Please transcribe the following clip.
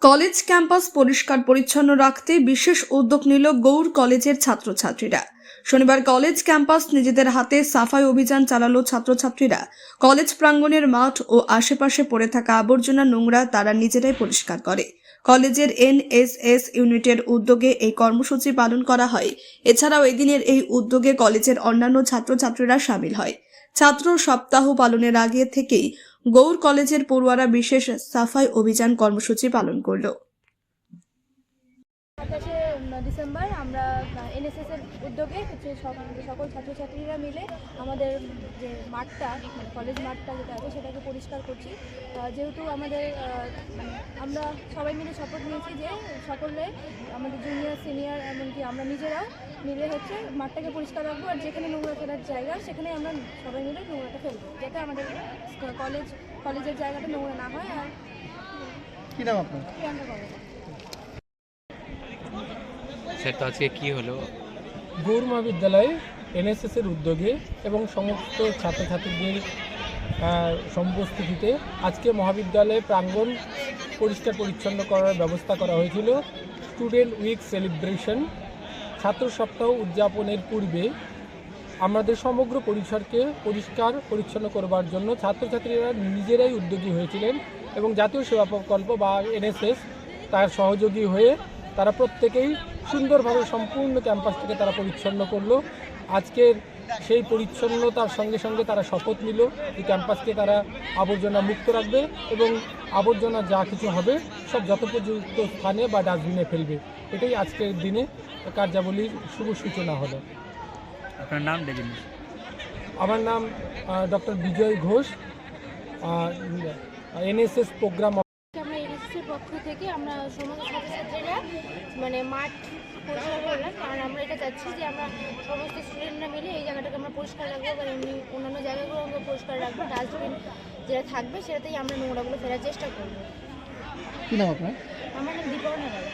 College campus পরিষ্কার পরিচ্ছন্ন রাখতে বিশেষ উদ্যোগ নিল গৌড় কলেজের ছাত্রছাত্রীরা। শনিবার কলেজ ক্যাম্পাস নিজেদের হাতে সাফাই অভিযান চালালো ছাত্রছাত্রীরা। কলেজ প্রাঙ্গণের মাঠ ও আশেপাশে পড়ে থাকা আবর্জনা নোংরা তারা নিজেরাই পরিষ্কার করে। কলেজের এনএসএস ইউনিটের উদ্যোগে এই কর্মসূচি পালন করা হয়। এছাড়াও এদিনের এই উদ্যোগে কলেজের অন্যান্য ছাত্রছাত্রীরা শামিল হয়। ছাত্র সপ্তাহ পালনের আগে থেকেই গৌড় কলেজের পড়ুয়ারা বিশেষ সাফাই অভিযান কর্মসূচি পালন করল। 27 ডিসেম্বর আমরা এনএসএস এর উদ্যোগে সকল ছাত্রছাত্রীরা মিলে আমাদের যে মাঠটা কলেজ মাঠটা যেটা আছে সেটাকে পরিষ্কার করছি। যেহেতু আমাদের আমরা সবাই মিলে শপথ নিয়েছি যে সকলে আমাদের জুনিয়র সিনিয়র এমনকি আমরা নিজেরাও মিলে মাঠটাকে পরিষ্কার রাখবো, আর যেখানে নোংরা ফেলার জায়গা সেখানে আমরা সবাই মিলে নোংরাটা ফেলবো, যাতে আমাদের কলেজের জায়গাটা নোংরা না হয়। আর কি নাম আপনার? প্রিয়াঙ্কা কলেজ। স্যার, তো আজকে কি হলো? গৌড় মহাবিদ্যালয়ে এনএসএস এর উদ্যোগে এবং সমস্ত ছাত্রছাত্রীদের উপস্থিতিতে আজকে মহাবিদ্যালয়ে প্রাঙ্গণ পরিষ্কার পরিচ্ছন্ন করার ব্যবস্থা করা হয়েছিল। স্টুডেন্ট উইক সেলিব্রেশন ছাত্র সপ্তাহ উদযাপনের পূর্বে আমাদের সমগ্র পরিসরকে পরিষ্কার পরিচ্ছন্ন করবার জন্য ছাত্রছাত্রীরা নিজেরাই উদ্যোগী হয়েছিলেন এবং জাতীয় সেবা প্রকল্প বা এনএসএস তার সহযোগী হয়ে তারা প্রত্যেকেই সুন্দরভাবে সম্পূর্ণ ক্যাম্পাসটিকে তারা পরিচ্ছন্ন করলো। আজকের সেই পরিচ্ছন্নতার সঙ্গে সঙ্গে তারা শপথ নিল যে ক্যাম্পাসকে তারা আবর্জনা মুক্ত রাখবে এবং আবর্জনা যা কিছু হবে সব যথোপযুক্ত স্থানে বা ডাস্টবিনে ফেলবে। এটাই আজকের দিনে কার্যাবলীর শুভ সূচনা হলো। আপনার নাম ডেকে নিন। আমার নাম ডক্টর বিজয় ঘোষ, এনএসএস প্রোগ্রাম। আমরা এনএসএসের পক্ষ থেকে আমরা সমস্ত ছাত্রছাত্রীরা মাঠ পরিষ্কার করলাম, কারণ আমরা এটা চাচ্ছি যে আমরা সমস্ত স্টুডেন্টরা মিলে এই জায়গাটাকে আমরা পরিষ্কার রাখবো, বা এমনি অন্যান্য জায়গাগুলো আমরা পরিষ্কার রাখবো। ডাস্টবিন যেটা থাকবে সেটাতেই আমরা নোংরাগুলো ফেরার চেষ্টা করবো। কি নাম আপনার? আমার নাম দীপর্ণা রায়।